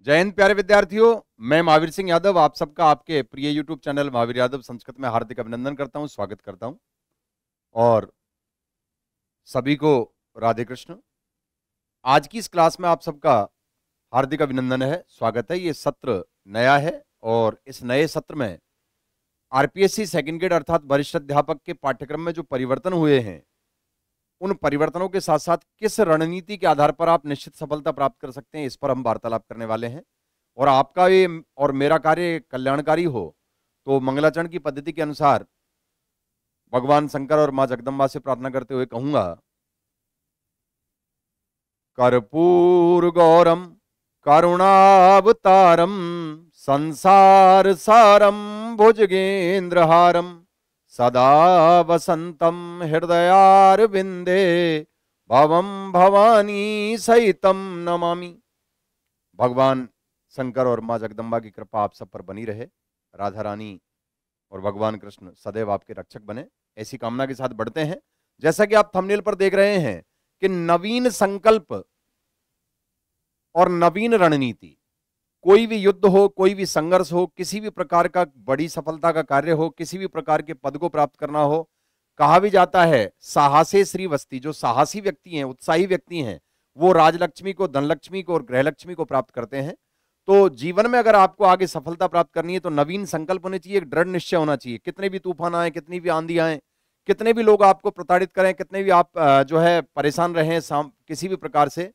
जय हिंद प्यारे विद्यार्थियों। मैं महावीर सिंह यादव आप सबका आपके प्रिय यूट्यूब चैनल महावीर यादव संस्कृत में हार्दिक अभिनंदन करता हूं, स्वागत करता हूं और सभी को राधे कृष्ण। आज की इस क्लास में आप सबका हार्दिक अभिनंदन है, स्वागत है। ये सत्र नया है और इस नए सत्र में आरपीएससी सेकंड ग्रेड अर्थात वरिष्ठ अध्यापक के पाठ्यक्रम में जो परिवर्तन हुए हैं, उन परिवर्तनों के साथ साथ किस रणनीति के आधार पर आप निश्चित सफलता प्राप्त कर सकते हैं, इस पर हम वार्तालाप करने वाले हैं। और आपका ये और मेरा कार्य कल्याणकारी हो तो मंगलाचरण की पद्धति के अनुसार भगवान शंकर और मां जगदम्बा से प्रार्थना करते हुए कहूंगा, कर्पूर गौरम करुणावतारम संसार सारम भुजगेंद्रहारम सदा वसंतम हृदयारविंदे भवम भवानी सहितम नमामि। भगवान शंकर और मां जगदम्बा की कृपा आप सब पर बनी रहे, राधा रानी और भगवान कृष्ण सदैव आपके रक्षक बने, ऐसी कामना के साथ बढ़ते हैं। जैसा कि आप थंबनेल पर देख रहे हैं कि नवीन संकल्प और नवीन रणनीति, कोई भी युद्ध हो, कोई भी संघर्ष हो, किसी भी प्रकार का बड़ी सफलता का कार्य हो, किसी भी प्रकार के पद को प्राप्त करना हो, कहा भी जाता है साहसे श्रीवस्ती, जो साहसी व्यक्ति हैं, उत्साही व्यक्ति हैं, वो राजलक्ष्मी को, धनलक्ष्मी को और गृहलक्ष्मी को प्राप्त करते हैं। तो जीवन में अगर आपको आगे सफलता प्राप्त करनी है तो नवीन संकल्प होने चाहिए, एक दृढ़ निश्चय होना चाहिए। कितने भी तूफान आए, कितनी भी आंधी आए, कितने भी लोग आपको प्रताड़ित करें, कितने भी आप जो है परेशान रहें किसी भी प्रकार से,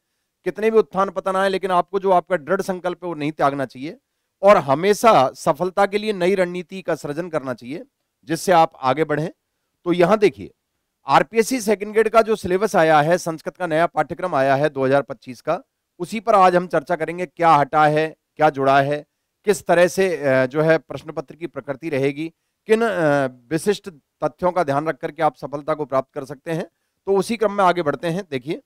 कितने भी उत्थान पतन आए, लेकिन आपको जो आपका दृढ़ संकल्प है वो नहीं त्यागना चाहिए और हमेशा सफलता के लिए नई रणनीति का सृजन करना चाहिए जिससे आप आगे बढ़ें। तो यहां देखिए, आरपीएससी सेकंड ग्रेड का जो सिलेबस आया है, संस्कृत का नया पाठ्यक्रम आया है 2025 का, उसी पर आज हम चर्चा करेंगे। क्या हटा है, क्या जुड़ा है, किस तरह से जो है प्रश्न पत्र की प्रकृति रहेगी, किन विशिष्ट तथ्यों का ध्यान रख करके आप सफलता को प्राप्त कर सकते हैं। तो उसी क्रम में आगे बढ़ते हैं। देखिए,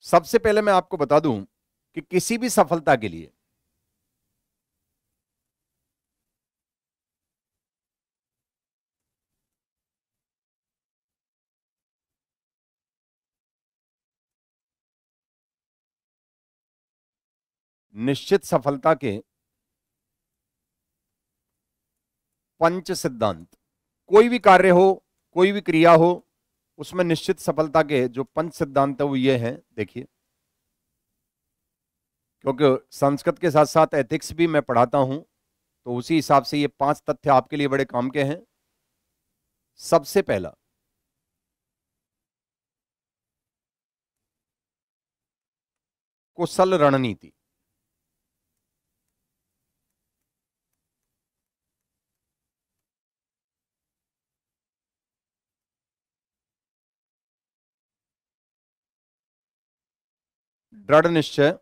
सबसे पहले मैं आपको बता दूं कि किसी भी सफलता के लिए निश्चित सफलता के पंच सिद्धांत, कोई भी कार्य हो, कोई भी क्रिया हो, उसमें निश्चित सफलता के जो पंच सिद्धांत है वो ये हैं। देखिए, क्योंकि संस्कृत के साथ साथ एथिक्स भी मैं पढ़ाता हूं तो उसी हिसाब से ये 5 तथ्य आपके लिए बड़े काम के हैं। सबसे पहला, कुशल रणनीति। दृढ़ निश्चय,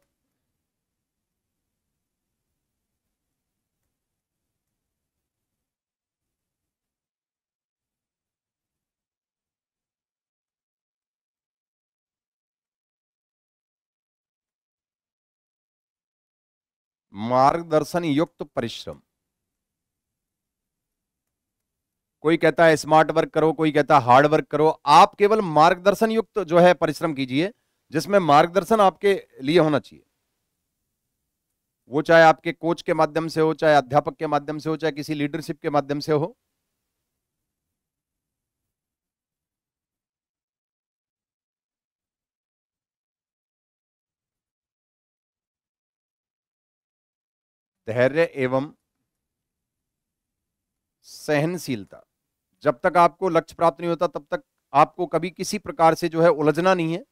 मार्गदर्शन युक्त परिश्रम। कोई कहता है स्मार्ट वर्क करो, कोई कहता है हार्ड वर्क करो, आप केवल मार्गदर्शन युक्त जो है परिश्रम कीजिए, जिसमें मार्गदर्शन आपके लिए होना चाहिए। वो चाहे आपके कोच के माध्यम से हो, चाहे अध्यापक के माध्यम से हो, चाहे किसी लीडरशिप के माध्यम से हो। धैर्य एवं सहनशीलता। जब तक आपको लक्ष्य प्राप्त नहीं होता तब तक आपको कभी किसी प्रकार से जो है उलझना नहीं है,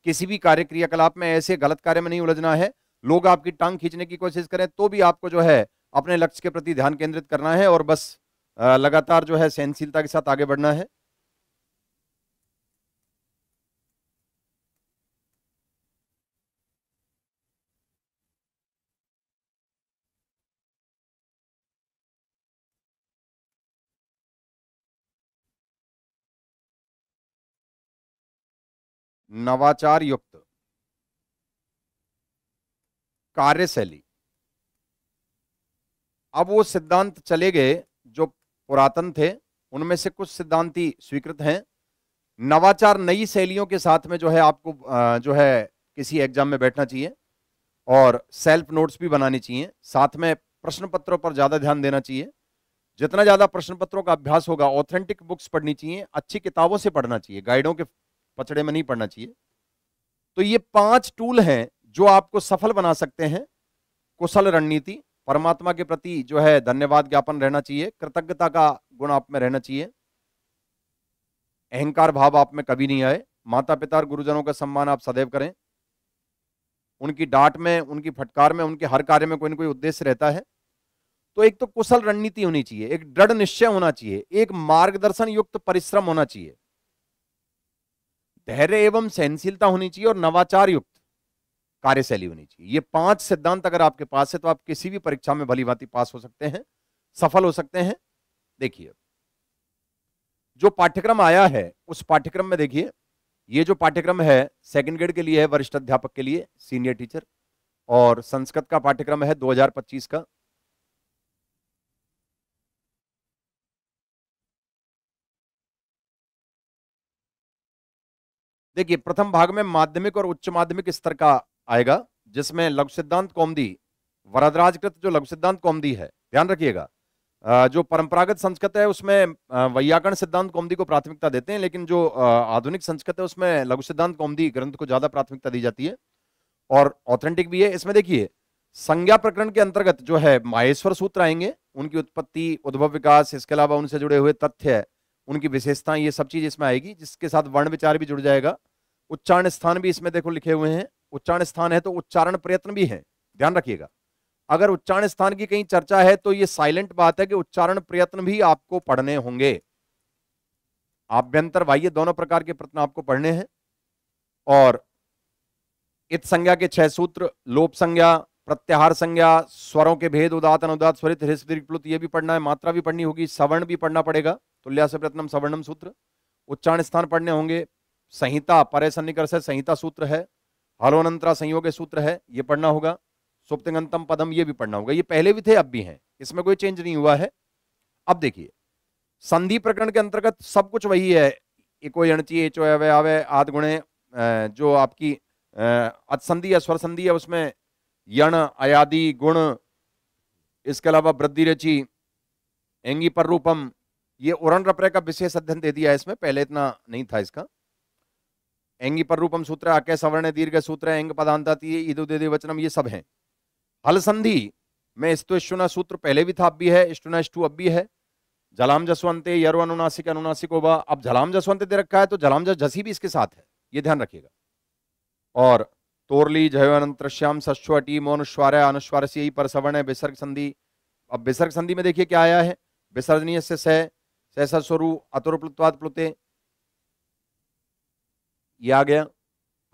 किसी भी कार्य क्रियाकलाप में ऐसे गलत कार्य में नहीं उलझना है। लोग आपकी टांग खींचने की कोशिश करें तो भी आपको जो है अपने लक्ष्य के प्रति ध्यान केंद्रित करना है और बस लगातार जो है सहनशीलता के साथ आगे बढ़ना है। नवाचार युक्त, कार्यशैली। अब वो सिद्धांत चले गए जो पुरातन थे, उनमें से कुछ सिद्धांत ही स्वीकृत हैं। नवाचार नई शैलियों के साथ में जो है आपको जो है किसी एग्जाम में बैठना चाहिए और सेल्फ नोट्स भी बनानी चाहिए। साथ में प्रश्न पत्रों पर ज्यादा ध्यान देना चाहिए। जितना ज्यादा प्रश्न पत्रों का अभ्यास होगा, ऑथेंटिक बुक्स पढ़नी चाहिए, अच्छी किताबों से पढ़ना चाहिए, गाइडों के पचड़े में नहीं पढ़ना चाहिए। तो ये 5 टूल हैं जो आपको सफल बना सकते हैं। कुशल रणनीति, परमात्मा के प्रति जो है धन्यवाद ज्ञापन रहना चाहिए, कृतज्ञता का गुण आप में रहना चाहिए, अहंकार भाव आप में कभी नहीं आए, माता पिता और गुरुजनों का सम्मान आप सदैव करें, उनकी डांट में, उनकी फटकार में, उनके हर कार्य में कोई ना कोई उद्देश्य रहता है। तो एक तो कुशल रणनीति होनी चाहिए, एक दृढ़ निश्चय होना चाहिए, एक मार्गदर्शन युक्त परिश्रम होना चाहिए, धैर्य एवं सहनशीलता होनी चाहिए और नवाचार युक्त कार्यशैली होनी चाहिए। ये 5 सिद्धांत अगर आपके पास है तो आप किसी भी परीक्षा में भली भांति पास हो सकते हैं, सफल हो सकते हैं। देखिए जो पाठ्यक्रम आया है उस पाठ्यक्रम में देखिए, ये जो पाठ्यक्रम है सेकंड ग्रेड के लिए है, वरिष्ठ अध्यापक के लिए, सीनियर टीचर, और संस्कृत का पाठ्यक्रम है 2025 का। देखिए प्रथम भाग में माध्यमिक और उच्च माध्यमिक स्तर का आएगा, जिसमें लघु सिद्धांत कौमुदी, वरदराजकृत जो लघु सिद्धांत कौमुदी है, ध्यान रखिएगा। जो परंपरागत संस्कृत है उसमें वैयाकरण सिद्धांत कौमुदी को प्राथमिकता देते हैं, लेकिन जो आधुनिक संस्कृत है उसमें लघु सिद्धांत कौमुदी ग्रंथ को ज्यादा प्राथमिकता दी जाती है और ऑथेंटिक भी है। इसमें देखिए संज्ञा प्रकरण के अंतर्गत जो है माहेश्वर सूत्र आएंगे, उनकी उत्पत्ति, उद्भव, विकास, इसके अलावा उनसे जुड़े हुए तथ्य, उनकी विशेषताएं, ये सब चीज इसमें आएगी, जिसके साथ वर्ण विचार भी जुड़ जाएगा। उच्चारण स्थान भी इसमें देखो लिखे हुए हैं, उच्चारण स्थान है तो उच्चारण प्रयत्न भी है, ध्यान रखिएगा। अगर उच्चारण स्थान की कहीं चर्चा है तो ये साइलेंट बात है कि उच्चारण प्रयत्न भी आपको पढ़ने होंगे। आभ्यंतर बाह्य दोनों प्रकार के प्रयत्न आपको पढ़ने हैं। और इत संज्ञा के 6 सूत्र, लोप संज्ञा, प्रत्याहार संज्ञा, स्वरों के भेद, उदात अनुदात, स्वरित, ह्रस्व, दीर्घ, प्लुत, ये भी पढ़ना है, मात्रा भी पढ़नी होगी, सवर्ण भी पढ़ना पड़ेगा, तुल्यास्य प्रयत्नम सवर्णम सूत्र, उच्चारण स्थान पढ़ने होंगे, संहिता, परे सन्निकर्ष संहिता सूत्र है, हलोनंतरा संयोग सूत्र है, ये पढ़ना होगा, सुप्तिगंतम पदम, ये भी पढ़ना होगा। ये पहले भी थे अब भी हैं, इसमें कोई चेंज नहीं हुआ है। अब देखिए संधि प्रकरण के अंतर्गत सब कुछ वही है, इको यणची, एचो अवय आवे आदि गुणे, जो आपकी अत्संधि या स्वर संधि है उसमें यण, अयादि, गुण, इसके अलावा वृद्धि रचि, एंगी पर रूपम, ये उरण रप्रय का विशेष अध्ययन दे दिया है इसमें, पहले इतना नहीं था इसका। एंगी पर रूपम सूत्र, आके सवर्ण दीर्घ सूत्र, एंग पदांताती, इदु दे वचनम, ये सब हैं। हल संधि में स्तुना सूत्र पहले भी था अब भी है, स्टुना स्टू अब भी है। जलाम जसवंते यरो अनुनासिक अनुनासिक होगा, अब झलाम जसवंते दे रखा है तो झलाम जसी भी इसके साथ है, ये ध्यान रखिएगा। और तोरली जयवंत्रश्याम सश्वटी मौनुस्वार अनुस्वार से यही पर सवर्ण है, विसर्ग संधि। अब विसर्ग संधि में देखिए क्या आया है, विसर्जनीय से सहसा स्वरू अतुर प्लुत्वाद प्लुते, ये आ गया।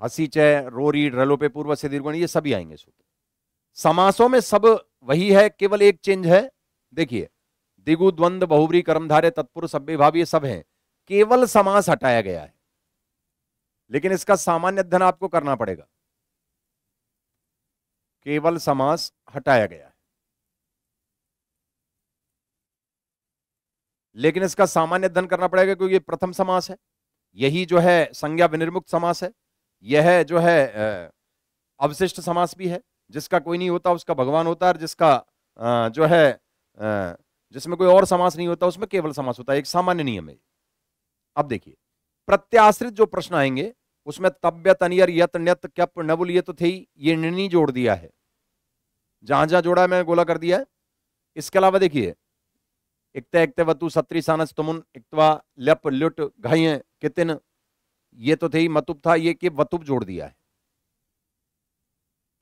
हसी चय, रोरी, रलोपे पूर्व से दीर्घ, ये सभी आएंगे सूत्र। समासों में सब वही है, केवल एक चेंज है, देखिए दिगु, द्वंद, बहुब्री, कर्मधारय, तत्पुरुष, सभ्यभाव, ये सब हैं, केवल समास हटाया गया है, लेकिन इसका सामान्य अध्ययन आपको करना पड़ेगा। केवल समास हटाया गया है, लेकिन इसका सामान्य अध्ययन करना पड़ेगा, क्योंकि ये प्रथम समास है, यही जो है संज्ञा विनिर्मुक्त समास है, यह जो है अवशिष्ट समास भी है, जिसका कोई नहीं होता उसका भगवान होता है, और जिसका जो है जिसमें कोई और समास नहीं होता उसमें केवल समास होता है, एक सामान्य नियम है। अब देखिए प्रत्याश्रित जो प्रश्न आएंगे उसमें तब्य, तनियर, यत, ण्यत, क्यप, नबुल, ये तो थे ही, ये निर्णी जोड़ दिया है, जहां जहां जोड़ा है मैंने गोला कर दिया है। इसके अलावा देखिए इक्ते, इक्ते वतु, सत्री, सानस, तुमुन, इक्तवा, लप, लुट, घाय, कितिन, ये तो थे ही, मतुब था, ये कि वतुब जोड़ दिया है।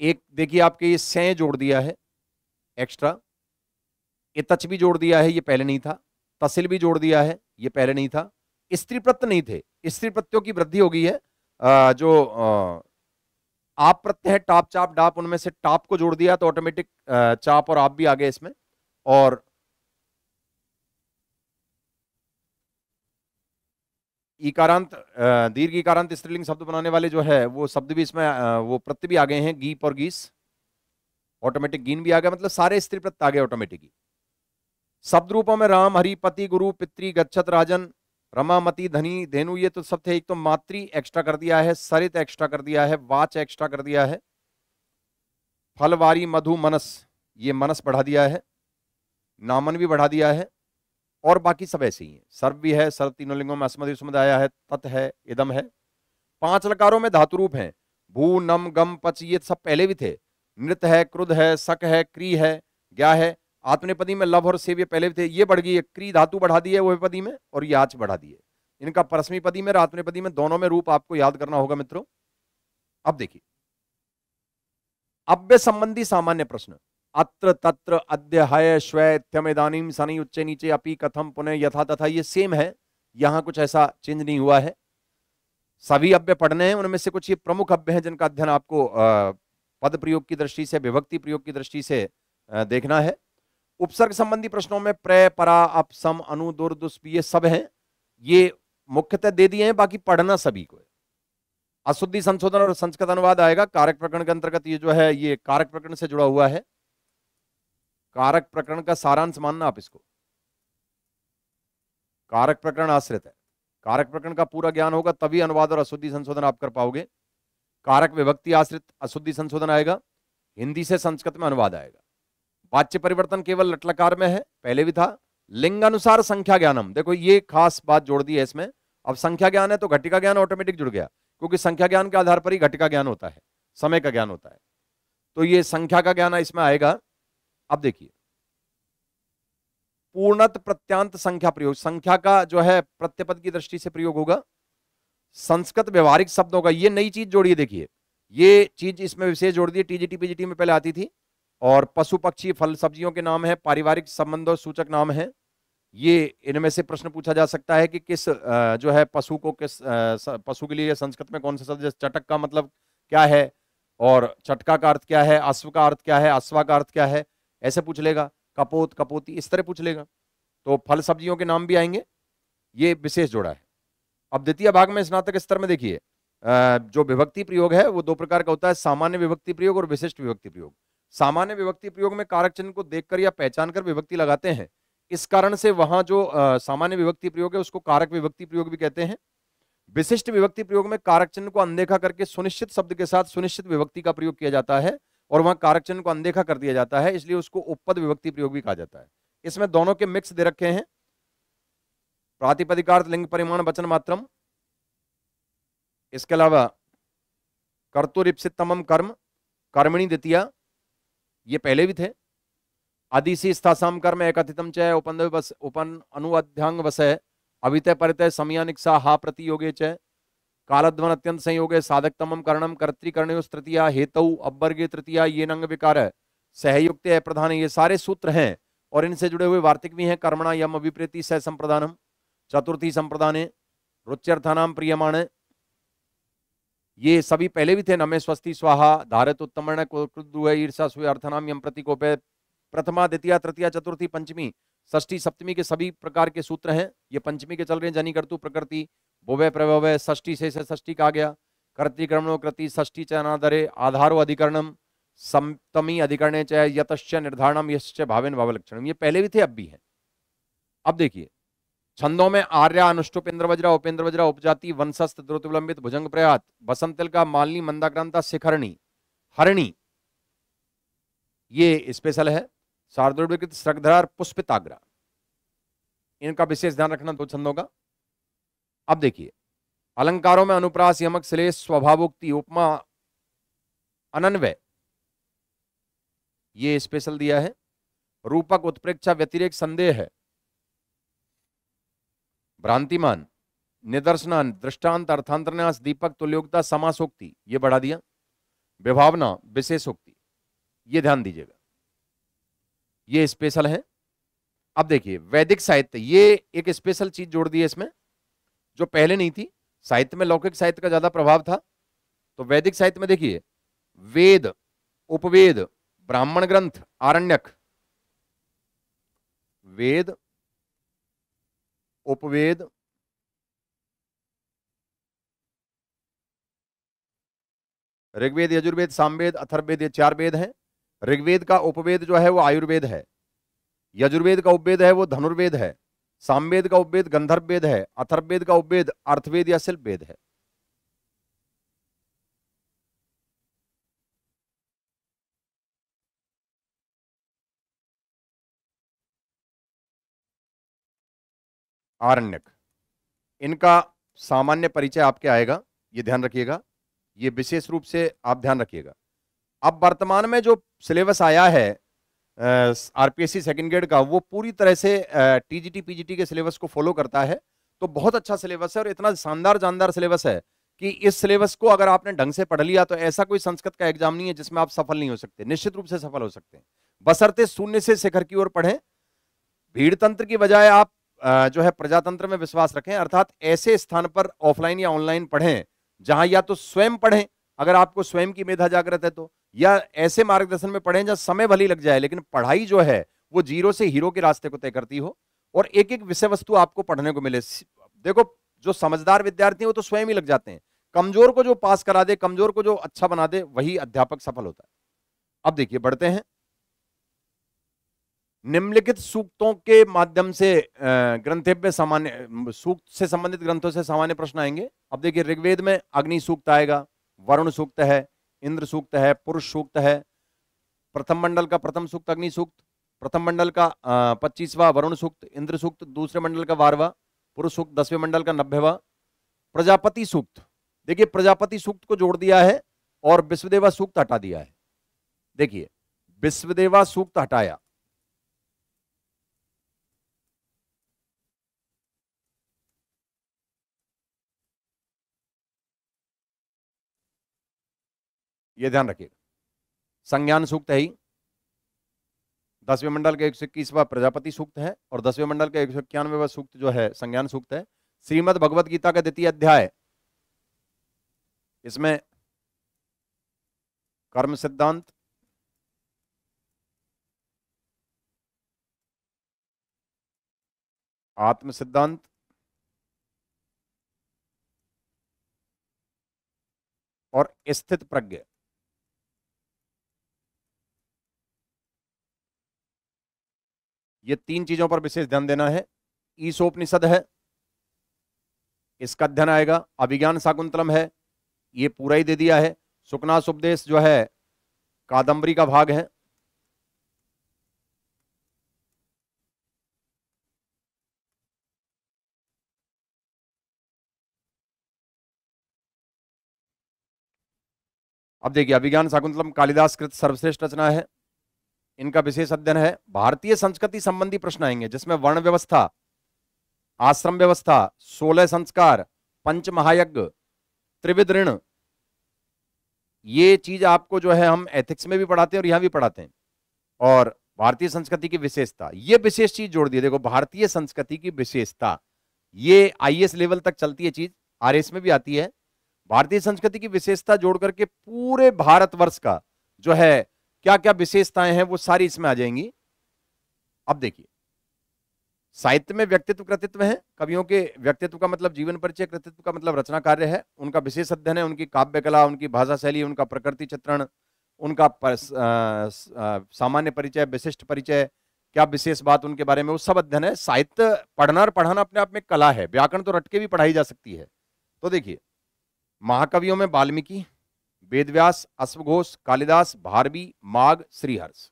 एक देखिए आपके ये से जोड़ दिया है एक्स्ट्रा, इतच भी जोड़ दिया है, ये पहले नहीं था, तसिल भी जोड़ दिया है, ये पहले नहीं था, स्त्री प्रत्यय नहीं थे, स्त्री प्रत्ययों की वृद्धि हो गई है। जो आप प्रत्यय है, टाप, चाप, डाप, उनमें से टाप को जोड़ दिया तो ऑटोमेटिक चाप और आप भी आ गए इसमें। और इकारांत, दीर्घ इकारांत स्त्रीलिंग शब्द बनाने वाले जो है वो शब्द भी इसमें वो प्रत्यय भी आ गए हैं, गीप और गीस। ऑटोमेटिक गीन भी आ गया, मतलब सारे स्त्री प्रत्यय आ गए ऑटोमेटिक। शब्द रूपों में राम, हरि, पति, गुरु, पितृ, गच्छत, राजन, रमामती, धनी, धेनु, ये तो सब थे। एक तो मातृ एक्स्ट्रा कर दिया है, सरित एक्स्ट्रा कर दिया है, वाच एक्स्ट्रा कर दिया है, फलवारी, मधु, मनस, ये मनस बढ़ा दिया है, नामन भी बढ़ा दिया है, और बाकी सब ऐसे ही है। सर्व भी है, सर्व तीनों लिंगों में अस्मदि उसमद आया है, तत् है, इदम है। 5 लकारों में धातु रूप है, भू, नम, गम, पच, ये सब पहले भी थे। नृत है, क्रुद्ध है, सक है, क्री है, ज्ञा है। आत्मनेपदी में लव और सेव ये पहले भी थे, ये बढ़ गई है, क्री धातु बढ़ा दी है वो पदी में, और ये आच बढ़ा दी है। इनका परस्मी पदी में और आत्मनेपदी में दोनों में रूप आपको याद करना होगा मित्रों। अब देखिए अव्यय संबंधी सामान्य प्रश्न। अत्र, तत्र, अद्य, हय, श्वै, इत्यम, इदानीम, सनी, उच्चे, नीचे, अपि, कथम, पुनः, यथा, तथा, ये सेम है, यहां कुछ ऐसा चेंज नहीं हुआ है। सभी अव्यय पढ़ने हैं, उनमें से कुछ ये प्रमुख अव्यय हैं जिनका अध्ययन आपको पद प्रयोग की दृष्टि से, विभक्ति प्रयोग की दृष्टि से देखना है। उपसर्ग संबंधी प्रश्नों में प्र, परा, अप, सम, अनु, दुर, दुष्प, ये सब हैं, ये मुख्यतः दे दिए हैं, बाकी पढ़ना सभी को है। अशुद्धि संशोधन और संस्कृत अनुवाद आएगा कारक प्रकरण के अंतर्गत, ये जो है ये कारक प्रकरण से जुड़ा हुआ है। कारक प्रकरण का सारांश मानना आप इसको, कारक प्रकरण आश्रित है। कारक प्रकरण का पूरा ज्ञान होगा तभी अनुवाद और अशुद्धि संशोधन आप कर पाओगे। कारक विभक्ति आश्रित अशुद्धि संशोधन आएगा, हिंदी से संस्कृत में अनुवाद आएगा। वाच्य परिवर्तन केवल लट्लकार में है, पहले भी था। लिंग अनुसार संख्या ज्ञानम, देखो ये खास बात जोड़ दी है इसमें। अब संख्या ज्ञान है तो घटिका ज्ञान ऑटोमेटिक जुड़ गया, क्योंकि संख्या ज्ञान के आधार पर ही घटिका ज्ञान होता है, समय का ज्ञान होता है, तो ये संख्या का ज्ञान इसमें आएगा। अब देखिए पूर्णत प्रत्यांत संख्या प्रयोग, संख्या का जो है प्रत्यपद की दृष्टि से प्रयोग होगा। संस्कृत व्यवहारिक शब्दों का, ये नई चीज जोड़ी है, देखिए ये चीज इसमें विशेष जोड़ दी है, टीजीटी पीजीटी में पहले आती थी। और पशु पक्षी फल सब्जियों के नाम है, पारिवारिक संबंधों सूचक नाम है। ये इनमें से प्रश्न पूछा जा सकता है कि किस जो है पशु को किस पशु के लिए संस्कृत में कौन सा शब्द, चटक का मतलब क्या है, और चटका का अर्थ क्या है, अश्व का अर्थ क्या है, अश्वा का अर्थ क्या है, ऐसे पूछ लेगा। कपोत, कपोती, इस तरह पूछ लेगा। तो फल सब्जियों के नाम भी आएंगे, ये विशेष जोड़ा है। अब द्वितीय भाग में स्नातक स्तर में देखिए जो विभक्ति प्रयोग है वो 2 प्रकार का होता है, सामान्य विभक्ति प्रयोग और विशिष्ट विभक्ति प्रयोग। सामान्य विभक्ति प्रयोग में कारक चिन्ह को देखकर या पहचान कर विभक्ति लगाते हैं, इस कारण से वहां जो सामान्य विभक्ति प्रयोग है उसको कारक विभक्ति प्रयोग भी कहते हैं। विशिष्ट विभक्ति प्रयोग में कारक चिन्ह को अनदेखा करके सुनिश्चित शब्द के साथ सुनिश्चित विभक्ति का प्रयोग किया जाता है, और वहां कारक चिन्ह को अनदेखा कर दिया जाता है, इसलिए उसको उपपद विभक्ति प्रयोग भी कहा जाता है। इसमें दोनों के मिक्स दे रखे हैं, प्रातिपदिकार्थ, लिंग परिमाण, वचन मात्रम। इसके अलावा कर्तुरिप्सितमम कर्म, कर्मणि द्वितीया, ये पहले भी थे। अधिसी स्थासाम कर्म एकथितम च उपन अनुअध्यांग वसय अभितय परितय समयानिक्सा हा प्रति योगे च कालध्वन अत्यंत संयोगे साधकतमम कर्णम कर्तृकर्णयोस् तृतीया हेतु अब्बर्गे तृतीया ये नंग विकार सहयुक्त है प्रधान, ये सारे सूत्र हैं और इनसे जुड़े हुए वार्तिक भी हैं। कर्मणा यम अभिप्रेति सह संप्रदानम, चतुर्थी संप्रदाने रुच्यर्थानाम प्रियमाण, ये सभी पहले भी थे। नमे स्वस्ति स्वाहा धारत उत्तमर्ण क्रुद्ध ईर्षा स्वे अर्थनाम यम प्रतिकोपे, प्रथमा द्वितीय तृतीया चतुर्थी पंचमी षष्ठी सप्तमी के सभी प्रकार के सूत्र हैं। ये पंचमी के चल रहे हैं, जनी कर्तु प्रकृति भुवे प्रभवे, षष्ठी से षष्ठी का गया, कर्तिक्रमणो कृति षष्ठी च अनादरे आधारो अधिकरणम सप्तमी अधिकरणे च यतश्च निर्धारणम यश्च भावेन भावलक्षणम, ये पहले भी थे अब भी हैं। अब देखिए छंदों में आर्या, अनुष्टुप, इंद्रवज्रा, उपेंद्रवज्रा, उपजाति, वंशस्थ, द्रुत विलंबित, भुजंग प्रयात, बसंतिल का, मालनी, मंदाक्रांता, शिखरणी, हरणी, ये स्पेशल है। शार्दुलविकृत, श्रगधर, पुष्पिताग्रा, इनका विशेष ध्यान रखना 2 छंदों का। अब देखिए अलंकारों में अनुप्रास, यमक, श्लेष, स्वभावोक्ति, उपमा, अनन्वय, ये स्पेशल दिया है। रूपक, उत्प्रेक्षा, व्यतिरेक, संदेह है, भ्रांतिमान, निदर्शनान, दृष्टांत, अर्थांतरन्यास, दीपक, तुल्योक्ता, समासोक्ति, ये बढ़ा दिया। विभावना, विशेषोक्ति, ये ध्यान दीजिएगा, ये स्पेशल है। अब देखिए वैदिक साहित्य, ये एक स्पेशल चीज जोड़ दी है इसमें जो पहले नहीं थी। साहित्य में लौकिक साहित्य का ज्यादा प्रभाव था, तो वैदिक साहित्य में देखिए वेद, उपवेद, ब्राह्मण ग्रंथ, आरण्यक, वेद, उपवेद, ऋग्वेद, यजुर्वेद, सामवेद, अथर्ववेद, ये 4 वेद हैं। ऋग्वेद का उपवेद जो है वो आयुर्वेद है, यजुर्वेद का उपवेद है वो धनुर्वेद है, सामवेद का उपवेद गंधर्व वेद है, अथर्ववेद का उपवेद अर्थवेद या शिल्प वेद है। आरण्यक, इनका सामान्य परिचय आपके आएगा, ये ध्यान रखिएगा, ये विशेष रूप से आप ध्यान रखिएगा। अब वर्तमान में जो सिलेबस आया है आरपीएससी सेकंड ग्रेड का, वो पूरी तरह से टीजीटी पीजीटी के सिलेबस को फॉलो करता है। तो बहुत अच्छा सिलेबस है और इतना शानदार जानदार सिलेबस है कि इस सिलेबस को अगर आपने ढंग से पढ़ लिया तो ऐसा कोई संस्कृत का एग्जाम नहीं है जिसमें आप सफल नहीं हो सकते, निश्चित रूप से सफल हो सकते हैं, बशर्ते शून्य से शिखर की ओर पढ़ें। भीड़ तंत्र की बजाय आप जो है प्रजातंत्र में विश्वास रखें, अर्थात ऐसे स्थान पर ऑफलाइन या ऑनलाइन पढ़ें जहां या तो स्वयं पढ़ें अगर आपको स्वयं की मेधा जागृत है तो, या ऐसे मार्गदर्शन में पढ़ें जहां समय भले लग जाए लेकिन पढ़ाई जो है वो जीरो से हीरो के रास्ते को तय करती हो और एक एक विषय वस्तु आपको पढ़ने को मिले। देखो, जो समझदार विद्यार्थी हैं वो तो स्वयं ही लग जाते हैं, कमजोर को जो पास करा दे, कमजोर को जो अच्छा बना दे, वही अध्यापक सफल होता है। अब देखिए, बढ़ते हैं। निम्नलिखित सूक्तों के माध्यम से ग्रंथेभ्य सामान्य सूक्त से संबंधित ग्रंथों से सामान्य प्रश्न आएंगे। अब देखिए, ऋग्वेद में अग्नि सूक्त आएगा, वरुण सूक्त है, इंद्र सूक्त है, पुरुष सूक्त है। प्रथम मंडल का प्रथम सूक्त अग्नि सूक्त, प्रथम मंडल का 25वां वरुण सूक्त, इंद्र सूक्त दूसरे मंडल का 12वां, पुरुष सूक्त 10वें मंडल का 90वां। प्रजापति सूक्त, देखिए प्रजापति सूक्त को जोड़ दिया है और विश्वदेवा सूक्त हटा दिया है। देखिए, विश्वदेवा सूक्त हटाया, यह ध्यान रखिएगा। संज्ञान सूक्त है ही, 10वें मंडल का 121वां प्रजापति सूक्त है और 10वें मंडल का 191वां सूक्त जो है संज्ञान सूक्त है। श्रीमद् भगवत गीता का द्वितीय अध्याय, इसमें कर्म सिद्धांत, आत्म सिद्धांत, और स्थित प्रज्ञ, ये तीन चीजों पर विशेष ध्यान देना है। ईशोपनिषद है, इसका अध्ययन आएगा। अभिज्ञान शाकुंतलम है, ये पूरा ही दे दिया है। सुकनासुपदेश जो है कादंबरी का भाग है। अब देखिए, अभिज्ञान शाकुंतलम कालिदास कृत सर्वश्रेष्ठ रचना है, इनका विशेष अध्ययन है। भारतीय संस्कृति संबंधी प्रश्न आएंगे जिसमें वर्ण व्यवस्था, आश्रम व्यवस्था, 16 संस्कार, पंच महायज्ञ, त्रिविध ऋण, ये चीज आपको जो है हम एथिक्स में भी पढ़ाते हैं और यहां भी पढ़ाते हैं। और भारतीय संस्कृति की विशेषता, ये विशेष चीज जोड़ दी। देखो, भारतीय संस्कृति की विशेषता, ये आईएएस लेवल तक चलती है चीज, आरएस में भी आती है। भारतीय संस्कृति की विशेषता जोड़ करके पूरे भारतवर्ष का जो है क्या क्या विशेषताएं हैं वो सारी इसमें आ जाएंगी। अब देखिए, साहित्य में व्यक्तित्व कृतित्व है, कवियों के व्यक्तित्व का मतलब जीवन परिचय, कृतित्व का मतलब रचना कार्य है, उनका विशेष अध्ययन है, उनकी काव्य कला, उनकी भाषा शैली, उनका प्रकृति चित्रण, उनका सामान्य परिचय, विशिष्ट परिचय, क्या विशेष बात उनके बारे में, वो सब अध्ययन है। साहित्य पढ़ना और पढ़ाना अपने आप में कला है, व्याकरण तो रट के भी पढ़ाई जा सकती है। तो देखिए, महाकवियों में वाल्मीकि, वेदव्यास, अश्वघोष, कालिदास, भारवी, माघ, श्रीहर्ष,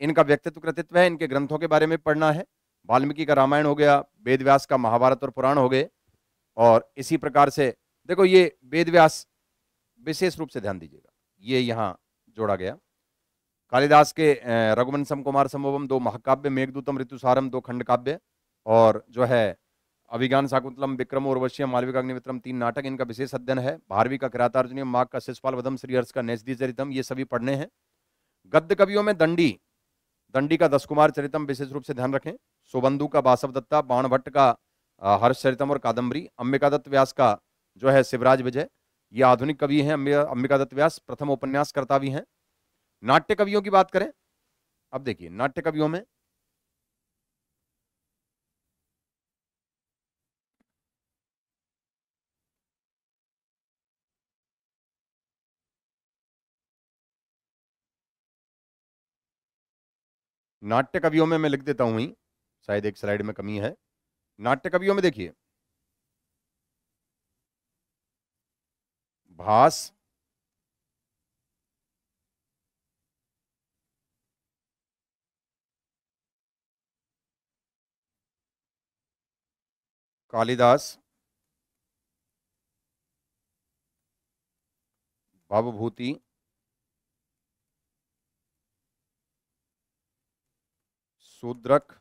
इनका व्यक्तित्व कृतित्व है, इनके ग्रंथों के बारे में पढ़ना है। वाल्मीकि का रामायण हो गया, वेदव्यास का महाभारत और पुराण हो गए। और इसी प्रकार से देखो, ये वेदव्यास विशेष रूप से ध्यान दीजिएगा, ये यहां जोड़ा गया। कालिदास के रघुवंशम कुमार संभवम 2 महाकाव्य, मेघदूतम, ऋतुसारम 2 खंड काव्य, और जो है अभिज्ञान शाकुंतलम, विक्रम उर्वश्यम, मालविका अग्निमित्रम 3 नाटक, इनका विशेष अध्ययन है। भारवी का किरातार्जुनीयम, माघ का शिशुपाल वधम, श्रीहर्ष का नैषधि चरितम, ये सभी पढ़ने हैं। गद्य कवियों में दंडी, दंडी का 10 कुमार चरितम विशेष रूप से ध्यान रखें। सुबंधु का बासव दत्ता, बाण भट्ट का हर्ष चरितम और कादम्बरी, अंबिका दत्त व्यास का जो है शिवराज विजय, ये आधुनिक कवि हैं। अंबिका दत्त व्यास प्रथम उपन्यासकर्ता भी हैं। नाट्य कवियों की बात करें, अब देखिए नाट्य कवियों में नाट्य कवियों में मैं लिख देता हूं ही, शायद एक स्लाइड में कमी है। नाट्य कवियों में देखिए, भास, कालिदास, भवभूति, शूद्रक,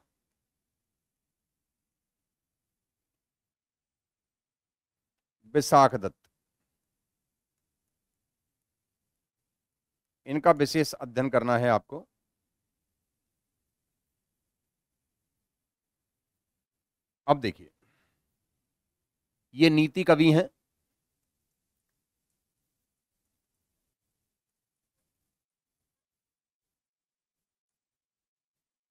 विशाख दत्त, इनका विशेष अध्ययन करना है आपको। अब देखिए, ये नीति कवि हैं।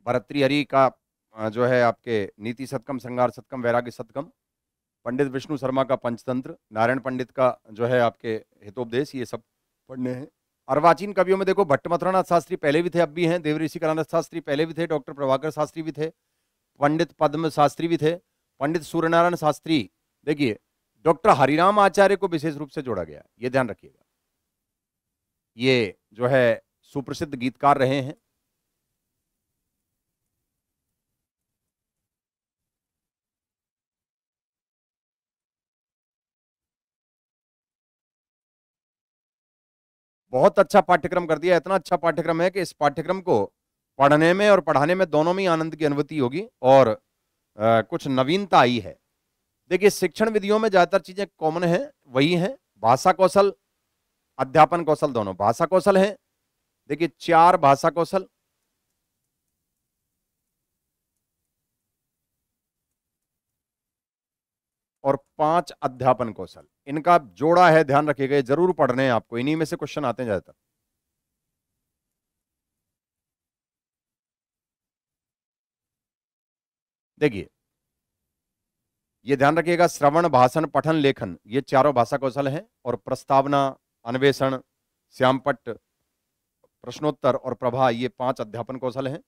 भर्तृहरि का जो है आपके नीति शतकम, श्रृंगार शतकम, वैराग्य शतकम, पंडित विष्णु शर्मा का पंचतंत्र, नारायण पंडित का जो है आपके हितोपदेश, ये सब पढ़ने हैं। अर्वाचीन कवियों में देखो, भट्ट मथुरानाथ शास्त्री पहले भी थे, अब भी हैं। देवऋषि कलानाथ शास्त्री पहले भी थे, डॉक्टर प्रभाकर शास्त्री भी थे, पंडित पद्म शास्त्री भी थे, पंडित सूर्यनारायण शास्त्री। देखिए, डॉक्टर हरिराम आचार्य को विशेष रूप से जोड़ा गया, ये ध्यान रखिएगा। ये जो है सुप्रसिद्ध गीतकार रहे हैं। बहुत अच्छा पाठ्यक्रम कर दिया, इतना अच्छा पाठ्यक्रम है कि इस पाठ्यक्रम को पढ़ने में और पढ़ाने में दोनों में आनंद की अनुभूति होगी। और कुछ नवीनता आई है। देखिए, शिक्षण विधियों में ज्यादातर चीजें कॉमन है, वही है। भाषा कौशल, अध्यापन कौशल, दोनों भाषा कौशल है। देखिए, 4 भाषा कौशल, और 5 अध्यापन कौशल, इनका जोड़ा है, ध्यान रखिएगा। जरूर पढ़ने हैं आपको, इन्हीं में से क्वेश्चन आते हैं ज्यादातर। देखिए, ये ध्यान रखिएगा, श्रवण, भाषण, पठन, लेखन, ये चारों भाषा कौशल हैं। और प्रस्तावना, अन्वेषण, श्यामपट्ट, प्रश्नोत्तर और प्रभा, ये 5 अध्यापन कौशल हैं।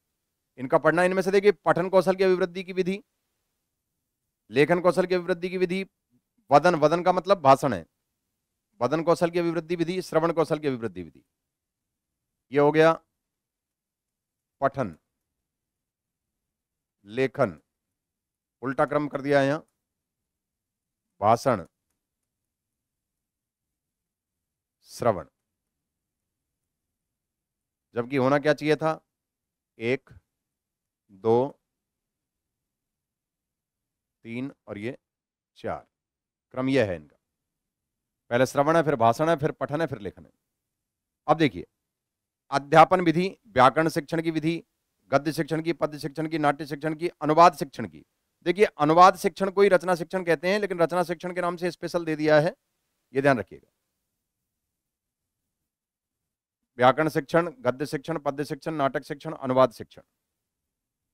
इनका पढ़ना, इनमें से देखिए, पठन कौशल की अभिवृद्धि की विधि, लेखन कौशल की अभिवृद्धि की विधि, वदन, वदन का मतलब भाषण है, वदन कौशल की अभिवृद्धि विधि, श्रवण कौशल की अभिवृद्धि विधि, ये हो गया पठन। लेखन, उल्टा क्रम कर दिया है यहां, भाषण, श्रवण। जबकि होना क्या चाहिए था, 1, 2, 3 और ये 4, क्रम यह है इनका। पहले श्रवण है, फिर भाषण है, फिर पठन है, फिर लेखन है। अब देखिए, अध्यापन विधि, व्याकरण शिक्षण की विधि, गद्य शिक्षण की, पद्य शिक्षण की, नाट्य शिक्षण की, अनुवाद शिक्षण की। देखिए, अनुवाद शिक्षण को ही रचना शिक्षण कहते हैं, लेकिन रचना शिक्षण के नाम से स्पेशल दे दिया है, ये ध्यान रखिएगा। व्याकरण शिक्षण, गद्य शिक्षण, पद्य शिक्षण, नाटक शिक्षण, अनुवाद शिक्षण।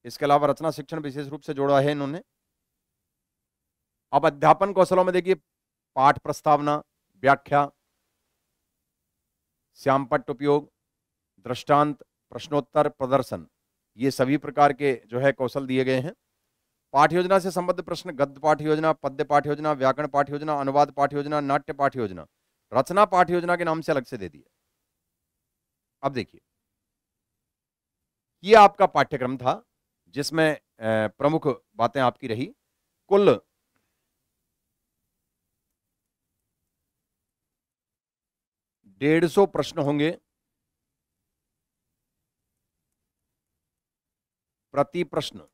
इसके अलावा रचना शिक्षण विशेष रूप से जोड़ा है इन्होंने। अब अध्यापन कौशलों में देखिए, पाठ प्रस्तावना, व्याख्या, श्यामपट्ट उपयोग, दृष्टांत, प्रश्नोत्तर, प्रदर्शन, ये सभी प्रकार के जो है कौशल दिए गए हैं। पाठ योजना से संबद्ध प्रश्न, गद्य पाठ योजना, पद्य पाठ योजना, व्याकरण पाठ योजना, अनुवाद पाठ योजना, नाट्य पाठ योजना, रचना पाठ योजना के नाम से अलग से दे दिया। अब देखिए, ये आपका पाठ्यक्रम था जिसमें प्रमुख बातें आपकी रही। कुल 150 प्रश्न होंगे, प्रति प्रश्न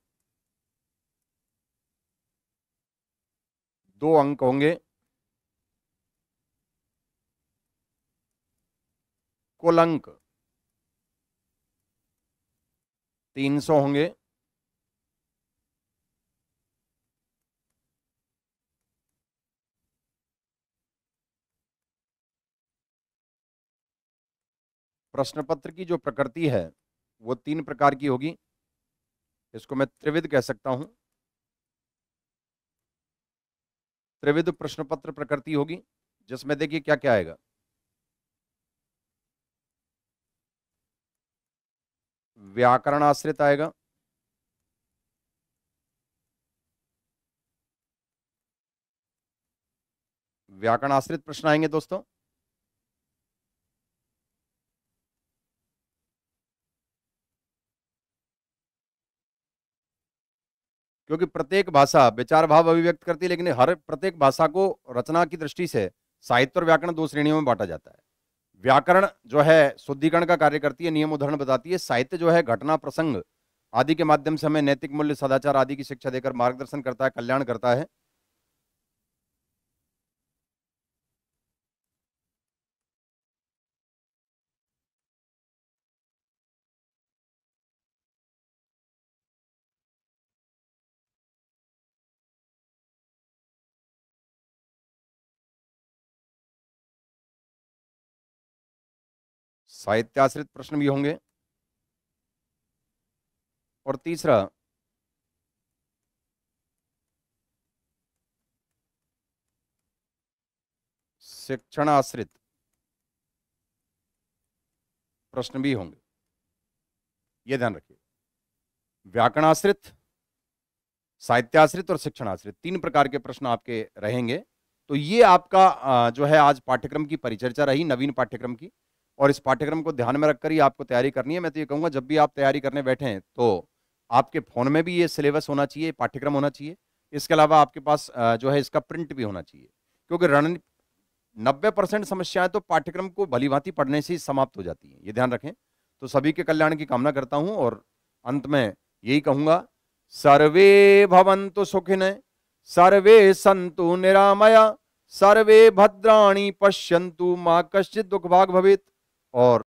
2 अंक होंगे, कुल अंक 300 होंगे। प्रश्न पत्र की जो प्रकृति है वो 3 प्रकार की होगी, इसको मैं त्रिविध कह सकता हूं। त्रिविध प्रश्न पत्र प्रकृति होगी, जिसमें देखिए क्या क्या आएगा, व्याकरण आश्रित आएगा। व्याकरण आश्रित प्रश्न आएंगे दोस्तों। क्योंकि प्रत्येक भाषा विचार भाव अभिव्यक्त करती है, लेकिन हर प्रत्येक भाषा को रचना की दृष्टि से साहित्य और व्याकरण दो श्रेणियों में बांटा जाता है। व्याकरण जो है शुद्धिकरण का कार्य करती है, नियम उदाहरण बताती है। साहित्य जो है घटना प्रसंग आदि के माध्यम से हमें नैतिक मूल्य सदाचार आदि की शिक्षा देकर मार्गदर्शन करता है, कल्याण करता है। साहित्याश्रित प्रश्न भी होंगे। और तीसरा शिक्षण आश्रित प्रश्न भी होंगे, ये ध्यान रखिए। व्याकरणाश्रित, साहित्याश्रित और शिक्षणाश्रित, तीन प्रकार के प्रश्न आपके रहेंगे। तो ये आपका जो है आज पाठ्यक्रम की परिचर्चा रही, नवीन पाठ्यक्रम की। और इस पाठ्यक्रम को ध्यान में रखकर ही आपको तैयारी करनी है। मैं तो ये कहूंगा जब भी आप तैयारी करने बैठें तो आपके फोन में भी ये सिलेबस होना चाहिए, पाठ्यक्रम होना चाहिए। इसके अलावा आपके पास जो है इसका प्रिंट भी होना चाहिए, क्योंकि 90% समस्याएं तो पाठ्यक्रम को भलीभांति पढ़ने से ही समाप्त हो जाती हैं, ये ध्यान रखें। तो सभी के कल्याण की कामना करता हूं और अंत में यही कहूंगा, सर्वे भवन्तु सुखिनः, सर्वे सन्तु निरामया, सर्वे भद्राणि पश्यन्तु मा कश्चित् दुःखभाग् भवेत्। और